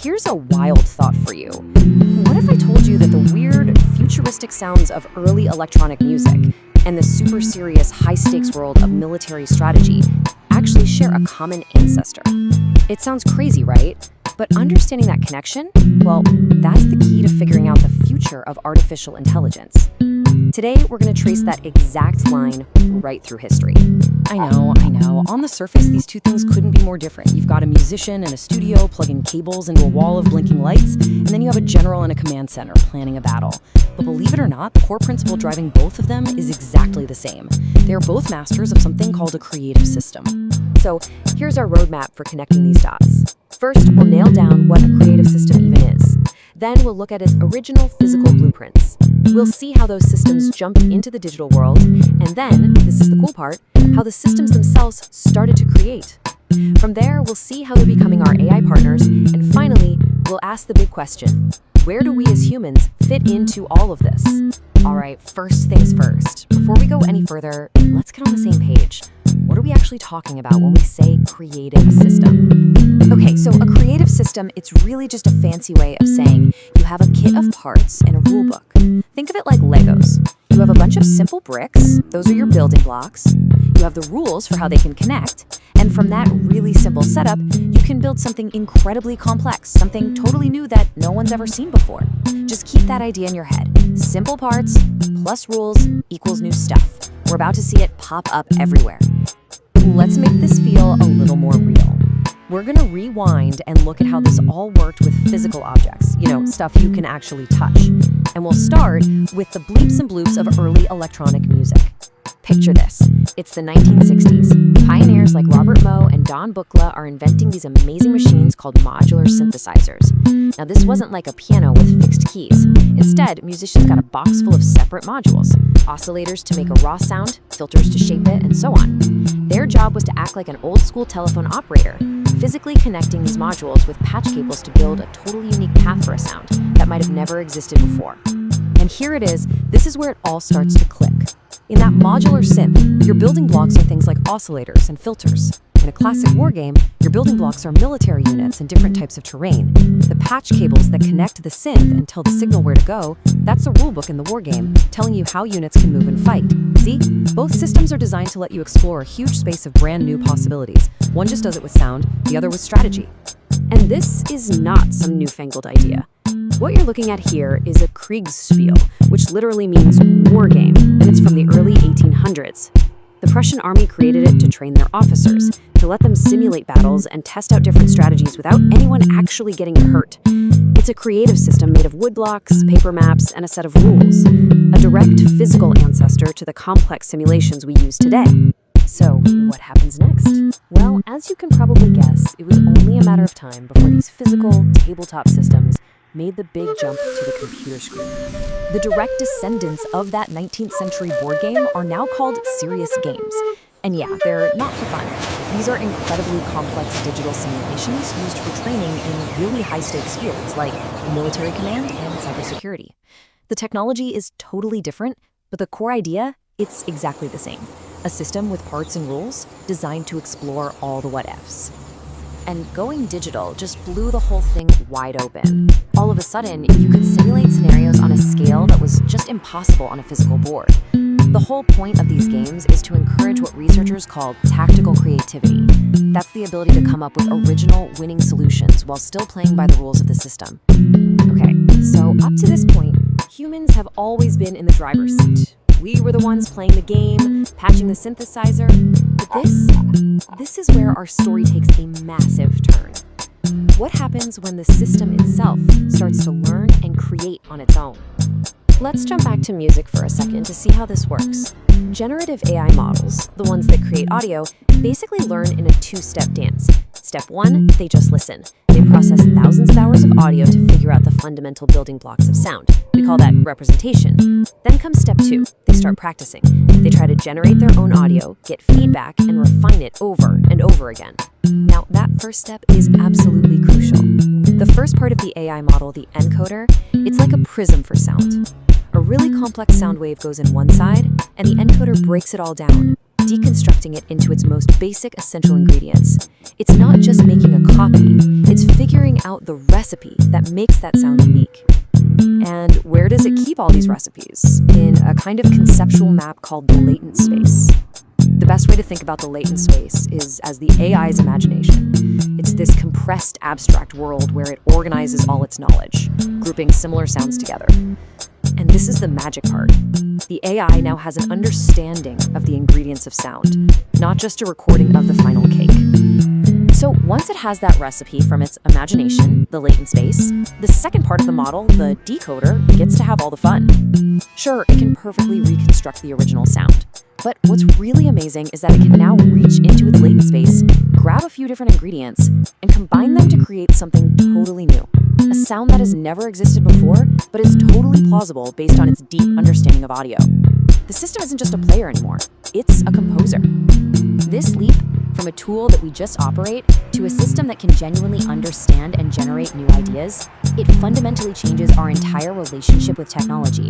here's a wild thought for you. What if I told you that the weird, futuristic sounds of early electronic music and the super serious, high-stakes world of military strategy actually share a common ancestor? It sounds crazy, right? But understanding that connection, well, that's the key to figuring out the future of artificial intelligence. Today, we're going to trace that exact line right through history. I know. On the surface, these two things couldn't be more different. You've got a musician in a studio plugging cables into a wall of blinking lights, and then you have a general in a command center planning a battle. But believe it or not, the core principle driving both of them is exactly the same. They are both masters of something called a creative system. So here's our roadmap for connecting these dots. First, we'll nail down what a creative system even is. Then we'll look at its original physical blueprints. We'll see how those systems jumped into the digital world, and then, this is the cool part, how the systems themselves started to create. From there, we'll see how they're becoming our AI partners, and finally, we'll ask the big question: where do we as humans fit into all of this? All right, first things first. Before we go any further, let's get on the same page. What are we actually talking about when we say creative system? Okay, so a creative system, it's really just a fancy way of saying you have a kit of parts and a rule book. Think of it like Legos. You have a bunch of simple bricks, those are your building blocks. You have the rules for how they can connect, and from that really simple setup, you can build something incredibly complex, something totally new that no one's ever seen before. Just keep that idea in your head. Simple parts plus rules equals new stuff. We're about to see it pop up everywhere. Let's make this feel a little more real. We're gonna rewind and look at how this all worked with physical objects, stuff you can actually touch. And we'll start with the bleeps and bloops of early electronic music. Picture this. It's the 1960s. Pioneers like Robert Moe and Don Buchla are inventing these amazing machines called modular synthesizers. Now, this wasn't like a piano with fixed keys. Instead, musicians got a box full of separate modules, oscillators to make a raw sound, filters to shape it, and so on. Their job was to act like an old-school telephone operator, physically connecting these modules with patch cables to build a totally unique path for a sound that might have never existed before. And here it is. This is where it all starts to click. In that modular synth, your building blocks are things like oscillators and filters. In a classic war game, your building blocks are military units and different types of terrain. The patch cables that connect the synth and tell the signal where to go, that's the rulebook in the war game, telling you how units can move and fight. See? Both systems are designed to let you explore a huge space of brand new possibilities. One just does it with sound, the other with strategy. And this is not some newfangled idea. What you're looking at here is a Kriegsspiel, which literally means war game, and it's from the early 1800s. The Prussian army created it to train their officers, to let them simulate battles and test out different strategies without anyone actually getting hurt. It's a creative system made of wood blocks, paper maps, and a set of rules, a direct physical ancestor to the complex simulations we use today. So, what happens next? Well, as you can probably guess, it was only a matter of time before these physical, tabletop systems made the big jump to the computer screen. The direct descendants of that 19th century board game are now called serious games. And yeah, they're not for fun. These are incredibly complex digital simulations used for training in really high-stakes fields like military command and cybersecurity. The technology is totally different, but the core idea, it's exactly the same. A system with parts and rules designed to explore all the what-ifs. And going digital just blew the whole thing wide open. All of a sudden, you could simulate scenarios on a scale that was just impossible on a physical board. The whole point of these games is to encourage what researchers call tactical creativity. That's the ability to come up with original, winning solutions while still playing by the rules of the system. Okay, so up to this point, humans have always been in the driver's seat. We were the ones playing the game, patching the synthesizer. But this is where our story takes a massive turn. What happens when the system itself starts to learn and create on its own? Let's jump back to music for a second to see how this works. Generative AI models, the ones that create audio, basically learn in a two-step dance. Step one, they just listen. They process thousands of hours of audio to figure out the fundamental building blocks of sound. We call that representation. Then comes step two. They start practicing. They try to generate their own audio, get feedback, and refine it over and over again. Now, that first step is absolutely crucial. The first part of the AI model, the encoder, it's like a prism for sound. A really complex sound wave goes in one side, and the encoder breaks it all down. deconstructing it into its most basic essential ingredients. It's not just making a copy, it's figuring out the recipe that makes that sound unique. And where does it keep all these recipes? In a kind of conceptual map called the latent space. The best way to think about the latent space is as the AI's imagination. It's this compressed, abstract world where it organizes all its knowledge, grouping similar sounds together. And this is the magic part. The AI now has an understanding of the ingredients of sound, not just a recording of the final cake. So once it has that recipe from its imagination, the latent space, the second part of the model, the decoder, gets to have all the fun. Sure, it can perfectly reconstruct the original sound. But what's really amazing is that it can now reach into its latent space, grab a few different ingredients, and combine them to create something totally new. A sound that has never existed before, but is totally plausible based on its deep understanding of audio. The system isn't just a player anymore, it's a composer. This leap from a tool that we just operate to a system that can genuinely understand and generate new ideas, it fundamentally changes our entire relationship with technology.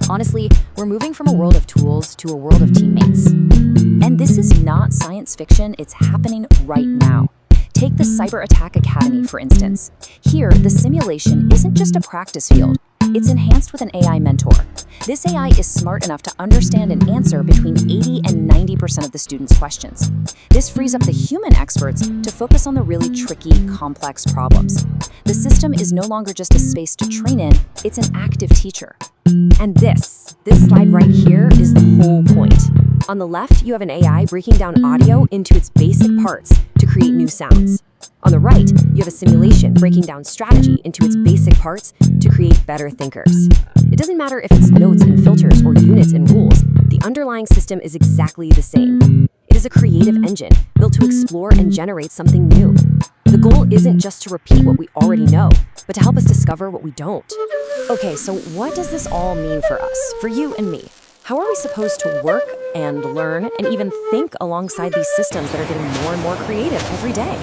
Honestly, we're moving from a world of tools to a world of teammates. And this is not science fiction, it's happening right now. Take the Cyber Attack Academy, for instance. Here, the simulation isn't just a practice field. It's enhanced with an AI mentor. This AI is smart enough to understand and answer between 80 and 90% of the students' questions. This frees up the human experts to focus on the really tricky, complex problems. The system is no longer just a space to train in, it's an active teacher. And this slide right here is the whole point. On the left, you have an AI breaking down audio into its basic parts to create new sounds. On the right, you have a simulation breaking down strategy into its basic parts to create better thinkers. It doesn't matter if it's nodes and filters or units and rules, the underlying system is exactly the same. It is a creative engine built to explore and generate something new. The goal isn't just to repeat what we already know, but to help us discover what we don't. Okay, so what does this all mean for us, for you and me? How are we supposed to work and learn and even think alongside these systems that are getting more and more creative every day?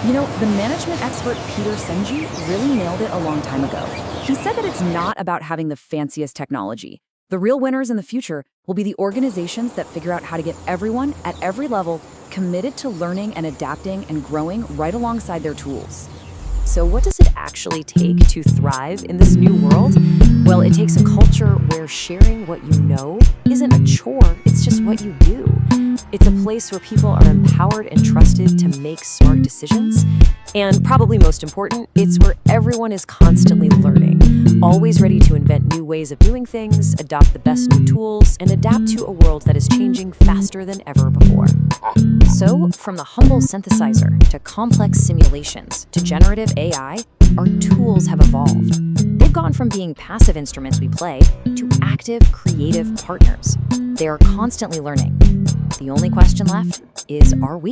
You know, the management expert Peter Senji really nailed it a long time ago. He said that it's not about having the fanciest technology. The real winners in the future will be the organizations that figure out how to get everyone at every level committed to learning and adapting and growing right alongside their tools. So what does it actually take to thrive in this new world? Well, it takes a culture where sharing what you know isn't a chore, it's just what you do. It's a place where people are empowered and trusted to make smart decisions. And probably most important, it's where everyone is constantly learning, always ready to invent new ways of doing things, adopt the best new tools, and adapt to a world that is changing faster than ever before. So, from the humble synthesizer to complex simulations to generative AI, our tools have evolved. They've gone from being passive instruments we play to active, creative partners. They are constantly learning. The only question left is, are we?